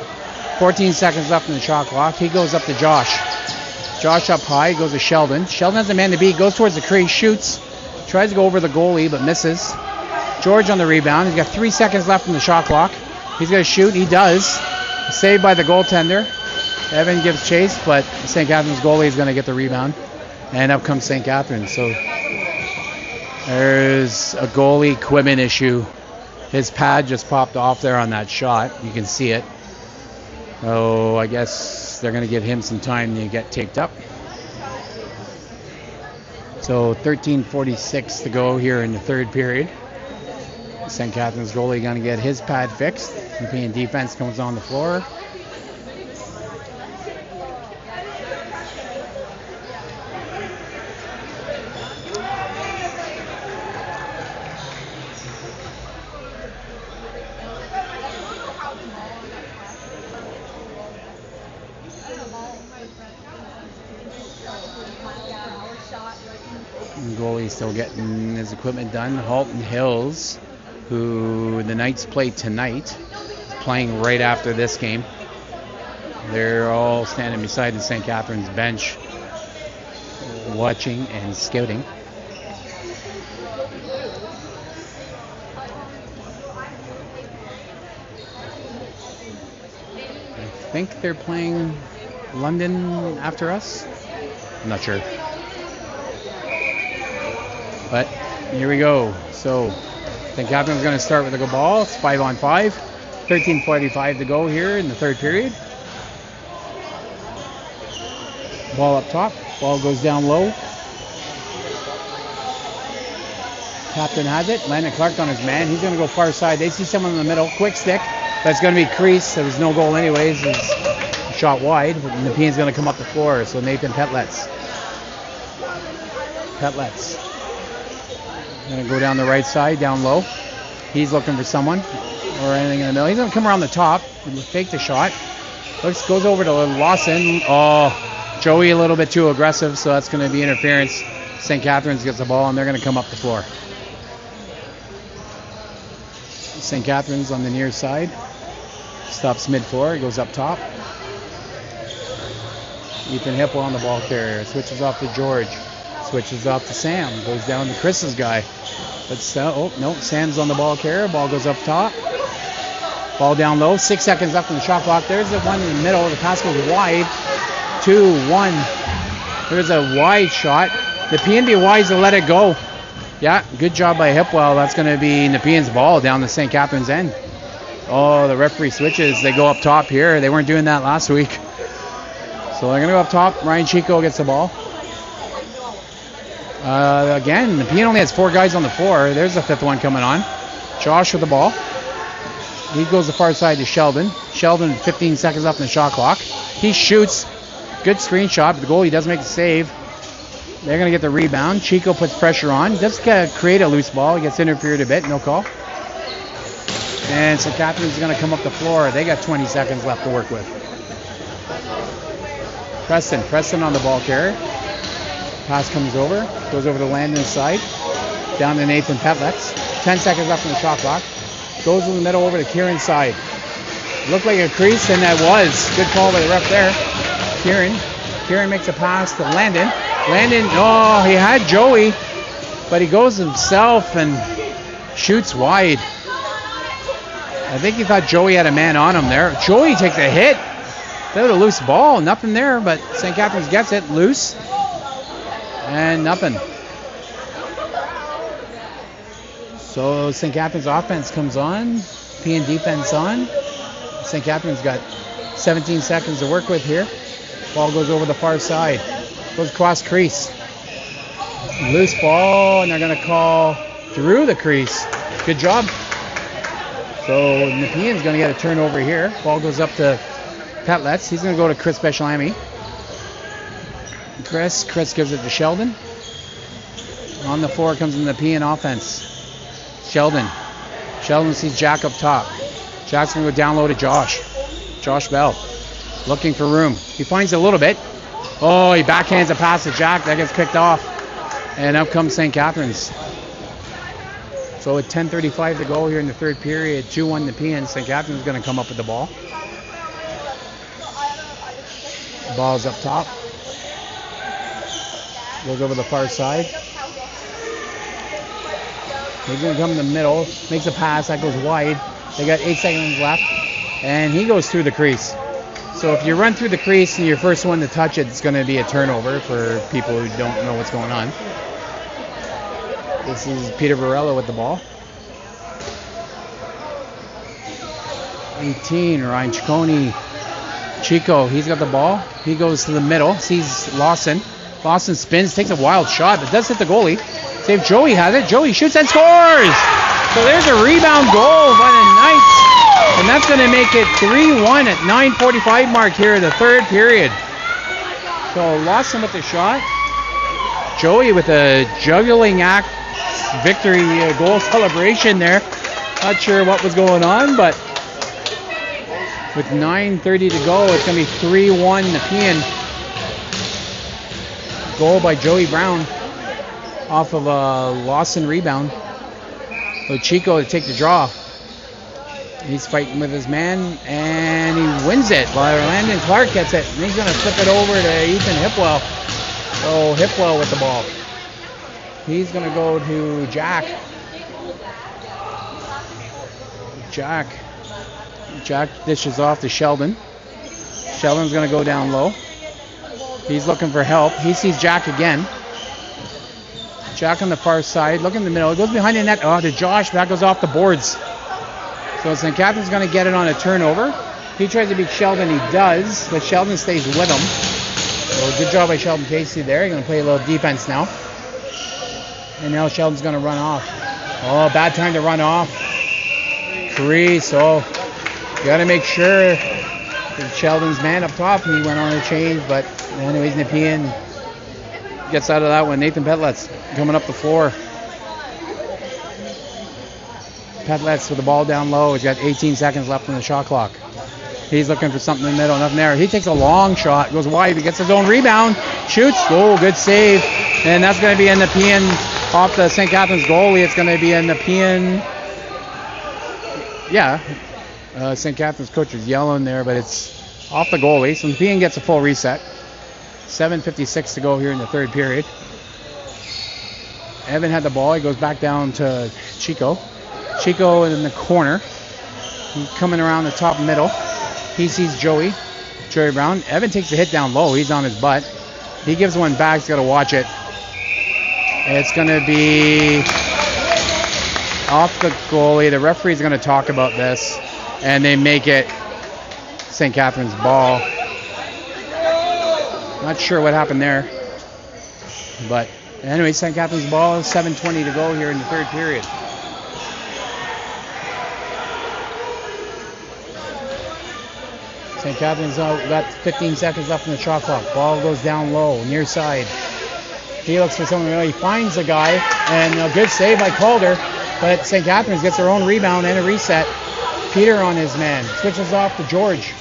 14 seconds left in the shot clock. He goes up to Josh. Josh up high, goes to Sheldon. Sheldon has a man to beat, goes towards the crease, shoots. Tries to go over the goalie, but misses. George on the rebound. He's got 3 seconds left in the shot clock. He's going to shoot. He does. Saved by the goaltender. Evan gives chase, but St. Catharines' goalie is going to get the rebound. And up comes St. Catharines. So there's a goalie equipment issue. His pad just popped off there on that shot. You can see it. So I guess they're going to give him some time to get taped up. So 13:46 to go here in the third period. St. Catharines goalie going to get his pad fixed. Nepean defense comes on the floor. Goalie still getting his equipment done. Halton Hills, who the Knights play tonight, playing right after this game. They're all standing beside the St. Catharines bench, watching and scouting. I think they're playing London after us. I'm not sure. But here we go. So St. Catharines is going to start with a ball. It's 5-on-5. 13:45 to go here in the third period. Ball up top. Ball goes down low. Captain has it. Landon Clark on his man. He's going to go far side. They see someone in the middle. Quick stick. That's going to be crease. There was no goal anyways. It's shot wide. But Nepean's going to come up the floor. So Nathan Petlets. Going to go down the right side, down low. He's looking for someone or anything in the middle. He's going to come around the top and fake the shot. Goes over to Lawson. Oh, Joey a little bit too aggressive, so that's going to be interference. St. Catharines gets the ball, and they're going to come up the floor. St. Catharines on the near side. Stops mid-floor. He goes up top. Ethan Hipple on the ball carrier. Switches off to George. Switches off to Sam. Goes down to Chris's guy. But Sam's on the ball carrier. Ball goes up top. Ball down low. 6 seconds left in the shot clock. There's the one in the middle. The pass goes wide. 2-1. There's a wide shot. Nepean be wise to let it go. Yeah, good job by Hipwell. That's going to be Nepean's ball down the St. Catharines end. Oh, the referee switches. They go up top here. They weren't doing that last week. So they're going to go up top. Ryan Chico gets the ball. Again, Nepean only has 4 guys on the floor. There's the 5th one coming on. Josh with the ball. He goes the far side to Sheldon. Sheldon, 15 seconds left in the shot clock. He shoots. Good screen shot, but the goalie does make the save. They're going to get the rebound. Chico puts pressure on. Does create a loose ball. He gets interfered a bit. No call. And St. Catharines is going to come up the floor. They got 20 seconds left to work with. Preston on the ball carrier. Pass comes over. Goes over to Landon's side. Down to Nathan Petlets. 10 seconds left in the shot clock. Goes in the middle over to Kieran's side. Looked like a crease, and that was. Good call by the ref there. Kieran makes a pass to Landon. He had Joey, but he goes himself and shoots wide. I think he thought Joey had a man on him there. Joey takes a hit. That was a loose ball. Nothing there, but St. Catharines gets it loose. And nothing. So St. Catharines offense comes on. Nepean defense on. St. Catharines got 17 seconds to work with here. Ball goes over the far side. Goes across crease. Loose ball, and they're going to call through the crease. Good job. So Nepean's going to get a turnover here. Ball goes up to Petlets. He's going to go to Chris Bechalami. Chris gives it to Sheldon. On the floor comes the Nepean offense. Sheldon sees Jack up top. Jack's going to go down low to Josh Bell. Looking for room. He finds a little bit. Oh, he backhands a pass to Jack. That gets picked off. And up comes St. Catharines. So with 10:35 to go here in the third period, 2-1 Nepean. St. Catharines is going to come up with the ball. Ball's up top. Goes over the far side. He's going to come in the middle. Makes a pass. That goes wide. They got 8 seconds left. And he goes through the crease. So if you run through the crease and you're first one to touch it, it's going to be a turnover for people who don't know what's going on. This is Peter Varela with the ball. 18, Ryan Ciccone. Chico, he's got the ball. He goes to the middle, sees Lawson. Lawson spins, takes a wild shot, but does hit the goalie. Save Joey has it. Joey shoots and scores! So there's a rebound goal by the Knights. And that's going to make it 3-1 at 9:45 mark here in the third period. So Lawson with the shot. Joey with a juggling act victory goal celebration there. Not sure what was going on, but with 9:30 to go, it's going to be 3-1 Nepean. Goal by Joey Brown off of a Lawson rebound. So Chico to take the draw. He's fighting with his man, and he wins it. While Landon Clark gets it, and he's going to flip it over to Ethan Hipwell. So Hipwell with the ball. He's going to go to Jack. Jack dishes off to Sheldon. Sheldon's going to go down low. He's looking for help. He sees Jack again. Jack on the far side, looking in the middle. He goes behind the net. Oh, to Josh. That goes off the boards. So St. Catharines going to get it on a turnover. He tries to beat Sheldon. He does, but Sheldon stays with him. So good job by Sheldon Casey there. He's going to play a little defense now. And now Sheldon's going to run off. Oh, bad time to run off. Crease. Oh, you got to make sure that Sheldon's man up top, and he went on a change. But anyways, Nepean gets out of that one. Nathan Petlets coming up the floor. Petlets with the ball down low. He's got 18 seconds left on the shot clock. He's looking for something in the middle. Nothing there. He takes a long shot. Goes wide. He gets his own rebound. Shoots. Oh, good save. And that's going to be a Nepean off the St. Catharines goalie. It's going to be a Nepean. Yeah. St. Catharines coach is yelling there, but it's off the goalie. So Nepean gets a full reset. 7:56 to go here in the third period. Evan had the ball. He goes back down to Chico. Chico in the corner. He's coming around the top middle. He sees Joey Brown. Evan takes the hit down low. He's on his butt. He gives one back. He's got to watch it. It's going to be off the goalie. The referee's going to talk about this, and they make it St. Catharines' ball. Not sure what happened there. But anyway, St. Catharines' ball. 7:20 to go here in the third period. St. Catharines got 15 seconds left in the shot clock. Ball goes down low, near side. He looks for someone. He finds a guy, and a good save by Calder. But St. Catharines gets their own rebound and a reset. Peter on his man. Switches off to George.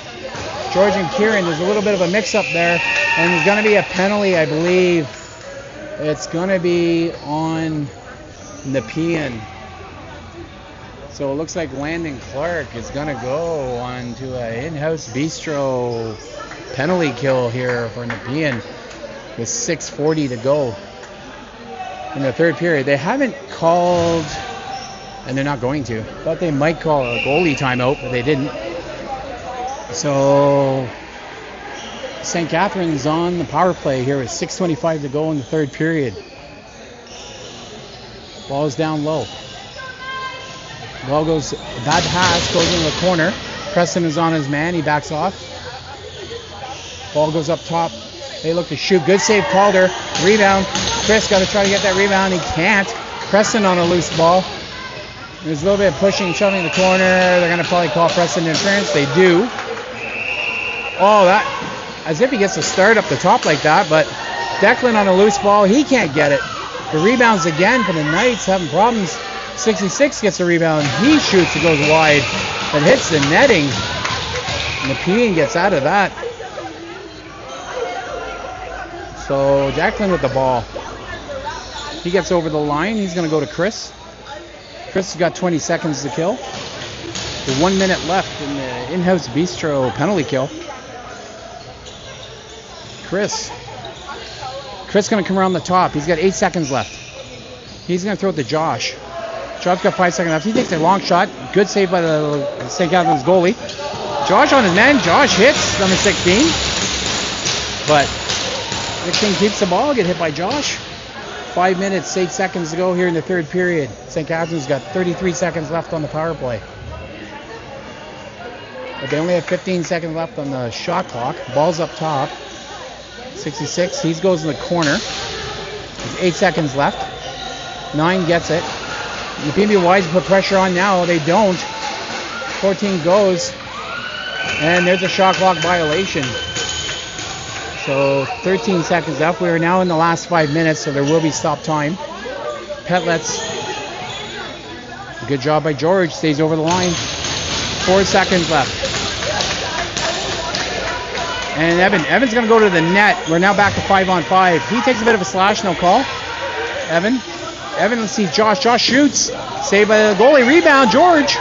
George and Kieran. There's a little bit of a mix-up there. And there's going to be a penalty, I believe. It's going to be on Nepean. So it looks like Landon Clark is going to go on to an in-house bistro penalty kill here for Nepean with 6:40 to go in the third period. They haven't called, and they're not going to, but they might call a goalie timeout, but they didn't. So St. Catharines on the power play here with 6:25 to go in the third period. Ball's down low. Ball goes, bad pass, goes into the corner. Preston is on his man, he backs off. Ball goes up top. They look to shoot, good save, Calder. Rebound, Chris got to try to get that rebound, he can't. Preston on a loose ball. There's a little bit of pushing, shoving in the corner. They're going to probably call Preston interference, they do. Oh, that, as if he gets a start up the top like that, but Declan on a loose ball, he can't get it. The rebounds again for the Knights, having problems. 66 gets a rebound. He shoots, it goes wide, but hits the netting. Nepean gets out of that. So Declan with the ball. He gets over the line. He's going to go to Chris. Chris has got 20 seconds to kill. With 1 minute left in the in-house bistro penalty kill. Chris going to come around the top. He's got 8 seconds left. He's going to throw it to Josh. Josh's got 5 seconds left. He takes a long shot. Good save by the St. Catharines goalie. Josh on his man. Josh hits number 16. But 16 keeps the ball. Get hit by Josh. 5 minutes, 8 seconds to go here in the third period. St. Catharines got 33 seconds left on the power play. But they only have 15 seconds left on the shot clock. Ball's up top. 66. He goes in the corner. There's 8 seconds left. 9 gets it. Nepean be wise to put pressure on now. They don't. 14 goes. And there's a shot clock violation. So 13 seconds left. We are now in the last 5 minutes, so there will be stop time. Petlets. Good job by George. Stays over the line. 4 seconds left. And Evan's going to go to the net. We're now back to 5-on-5. He takes a bit of a slash, no call. Evan, let's see Josh. Josh shoots. Saved by the goalie. Rebound, George.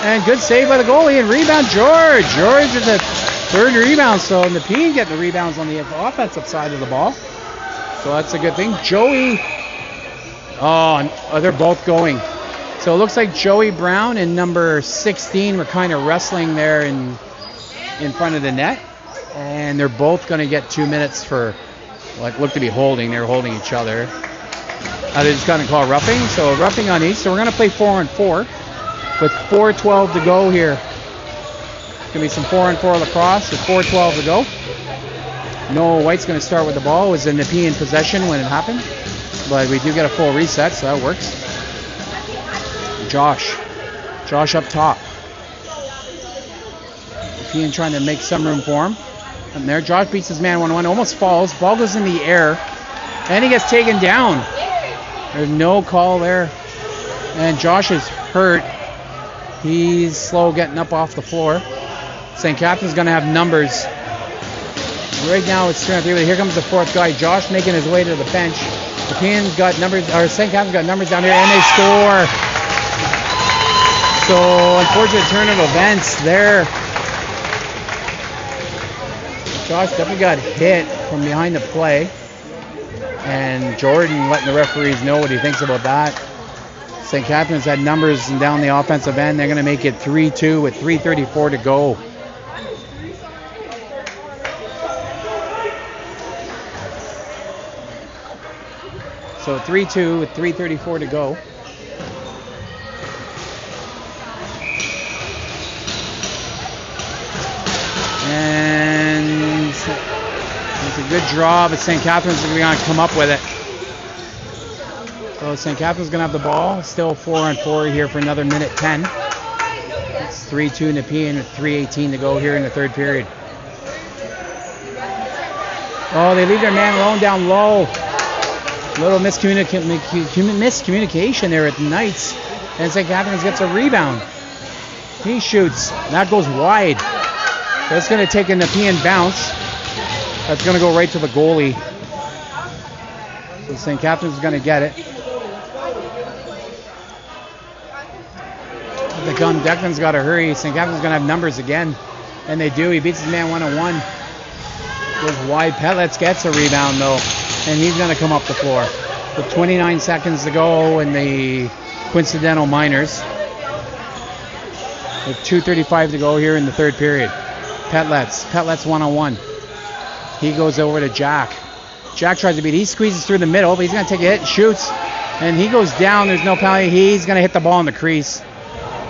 And good save by the goalie. And rebound, George. George is the third rebound. So Nepean getting the rebounds on the offensive side of the ball. So that's a good thing. Joey. Oh, they're both going. So it looks like Joey Brown and number 16 were kind of wrestling there in front of the net. And they're both going to get 2 minutes for, look to be holding. They're holding each other. They're just going to call roughing. So roughing on each. So we're going to play 4-on-4 with 4:12 to go here. Going to be some 4-on-4 lacrosse with 4:12 to go. Noah White's going to start with the ball. It was a Nepean possession when it happened. But we do get a full reset, so that works. Josh up top. Nepean trying to make some room for him. And there, Josh beats his man 1-1, almost falls. Ball goes in the air, and he gets taken down. There's no call there. And Josh is hurt. He's slow getting up off the floor. St. Catharines going to have numbers. Right now it's 3-on-3. Here comes the fourth guy. Josh making his way to the bench. Nepean's got numbers, or St. Catharines got numbers down here, and they score. So unfortunate turn of events there. Josh definitely got hit from behind the play. And Jordan letting the referees know what he thinks about that. St. Catharines had numbers and down the offensive end. They're going to make it 3-2 with 3:34 to go. So 3-2 with 3:34 to go. And it's a good draw, but St. Catharines is going to come up with it. So St. Catharines is going to have the ball. Still 4-on-4 here for another minute 10. It's 3-2 Nepean with 3:18 to go here in the third period. Oh, they leave their man alone down low. Little miscommunication there at the Knights. And St. Catharines gets a rebound. He shoots. That goes wide. That's going to take a Nepean bounce. That's going to go right to the goalie. So St. Catharines is going to get it. Declan's got to hurry. St. Catharines is going to have numbers again. And they do. He beats his man 1-on-1. Goes wide. Petlets gets a rebound though. And he's going to come up the floor. With 29 seconds to go in the Coincidental Miners. With 2:35 to go here in the third period. Petlets 1-on-1. He goes over to Jack. Jack tries to beat. He squeezes through the middle, but he's going to take a hit, shoots, and he goes down. There's no penalty. He's going to hit the ball in the crease.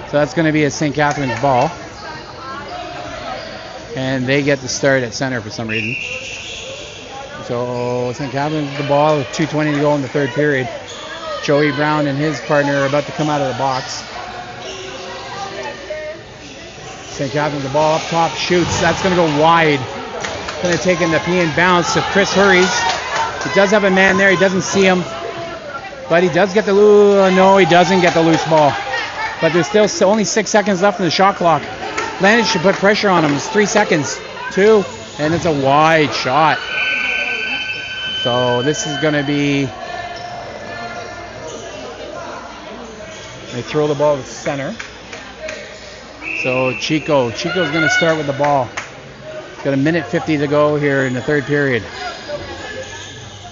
So that's going to be a St. Catharines ball. And they get the start at center for some reason. So St. Catharines with the ball with 2:20 to go in the third period. Joey Brown and his partner are about to come out of the box. St. Catharines the ball up top, shoots. That's going to go wide. Going to take a Nepean bounce if Chris hurries. He does have a man there. He doesn't see him. But he does get the loose. No, he doesn't get the loose ball. But there's still only 6 seconds left in the shot clock. Landon should put pressure on him. It's 3 seconds. 2. And it's a wide shot. So this is going to be... They throw the ball to center. So Chico's going to start with the ball. Got a minute 50 to go here in the third period.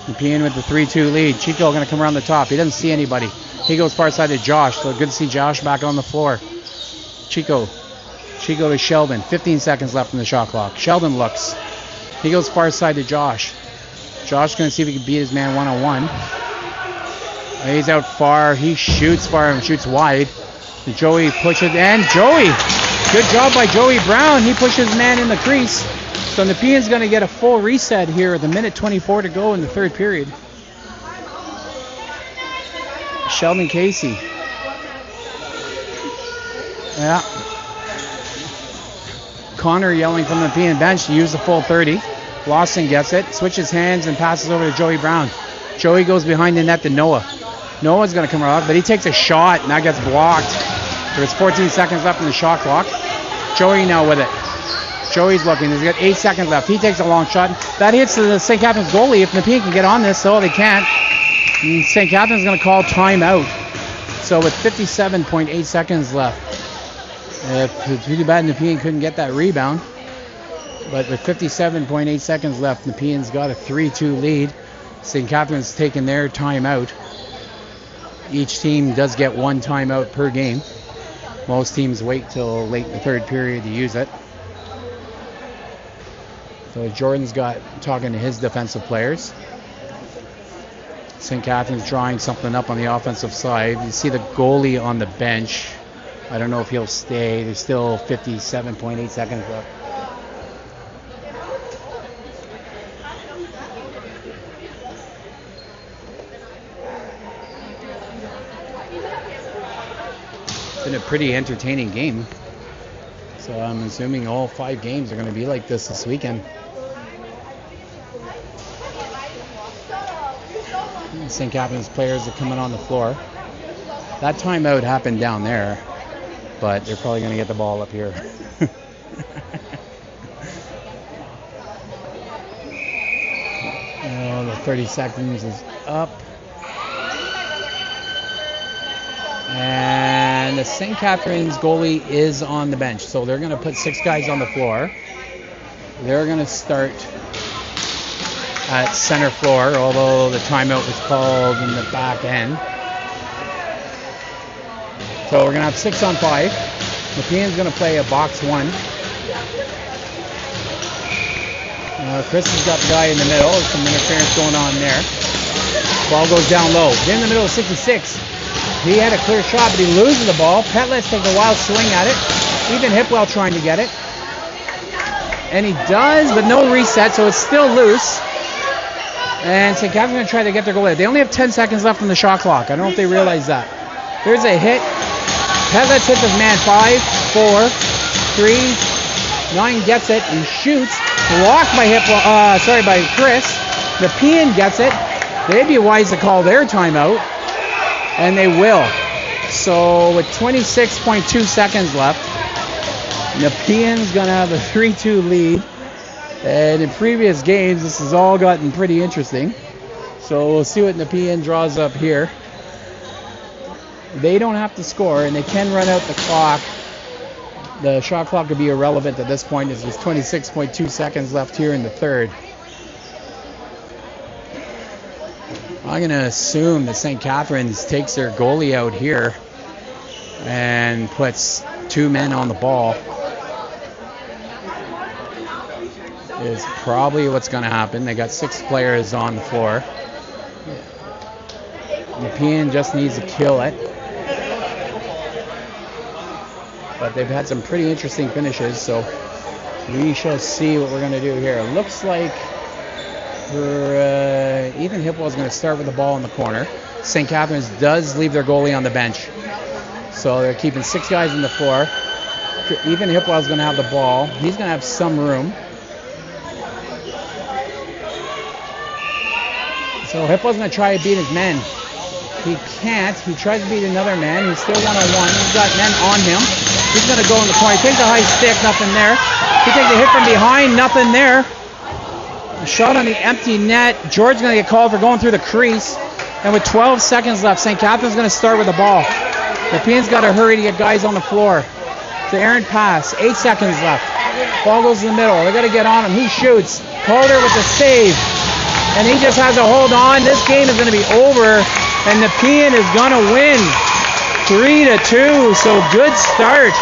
Nepean with the 3-2 lead. Chico going to come around the top. He doesn't see anybody. He goes far side to Josh. So good to see Josh back on the floor. Chico to Sheldon. 15 seconds left in the shot clock. Sheldon looks. He goes far side to Josh. Josh going to see if he can beat his man 1-on-1. He's out far. He shoots far and shoots wide. And Joey pushes. And Joey! Good job by Joey Brown. He pushes his man in the crease. So Nepean's going to get a full reset here with a minute 24 to go in the third period. Sheldon Casey. Yeah. Connor yelling from the Nepean bench to use the full 30. Lawson gets it, switches hands and passes over to Joey Brown. Joey goes behind the net to Noah. Noah's going to come around, but he takes a shot and that gets blocked. There's 14 seconds left in the shot clock. Joey now with it. Joey's looking. He's got 8 seconds left. He takes a long shot. That hits the St. Catharines goalie. If Nepean can get on this, so they can't. And St. Catharines is going to call timeout. So with 57.8 seconds left. It's too bad Nepean couldn't get that rebound. But with 57.8 seconds left, Nepean's got a 3-2 lead. St. Catharines taking their timeout. Each team does get one timeout per game. Most teams wait till late in the third period to use it. So Jordan's talking to his defensive players. St. Catharines drawing something up on the offensive side. You see the goalie on the bench. I don't know if he'll stay. There's still 57.8 seconds left. It's been a pretty entertaining game. So I'm assuming all 5 games are going to be like this weekend. St. Catharines players are coming on the floor. That timeout happened down there, but they're probably going to get the ball up here. Oh, the 30 seconds is up. And the St. Catharines goalie is on the bench. So they're going to put 6 guys on the floor. They're going to start at center floor, although the timeout was called in the back end. So we're going to have 6 on 5. Nepean's going to play a box 1. Chris has got the guy in the middle. There's some interference going on there. Ball goes down low. In the middle of 66. He had a clear shot, but he loses the ball. Petlets takes a wild swing at it. Even Hipwell trying to get it. And he does, but no reset, so it's still loose. And St. Catharines going to try to get their goal. They only have 10 seconds left on the shot clock. I don't know if they realize that. There's a hit. Petlets hit this man 5. 4, 3, 9 gets it and shoots. Blocked by by Chris. Nepean gets it. They'd be wise to call their timeout, and they will. So with 26.2 seconds left, Nepean's going to have a 3-2 lead. And in previous games, this has all gotten pretty interesting. So we'll see what Nepean draws up here. They don't have to score, and they can run out the clock. The shot clock could be irrelevant at this point. There's just 26.2 seconds left here in the third. I'm going to assume that St. Catharines takes their goalie out here and puts 2 men on the ball. Is probably what's going to happen. They got 6 players on the floor. Nepean just needs to kill it. But they've had some pretty interesting finishes, so we shall see what we're going to do here. It looks like Ethan Hipwell is going to start with the ball in the corner. St. Catharines does leave their goalie on the bench. So they're keeping 6 guys on the floor. Ethan Hipwell is going to have the ball. He's going to have some room. So Hipwell's going to try to beat his men. He can't. He tries to beat another man. He's still one-on-one. He's got men on him. He's going to go in the corner. He takes a high stick. Nothing there. He takes a hit from behind. Nothing there. A shot on the empty net. George's going to get called for going through the crease. And with 12 seconds left, St. Catharines going to start with the ball. Nepean's got to hurry to get guys on the floor. The errant pass. 8 seconds left. Ball goes to the middle. They got to get on him. He shoots. Calder with the save. And he just has to hold on. This game is going to be over. And Nepean is going to win 3-2. So good start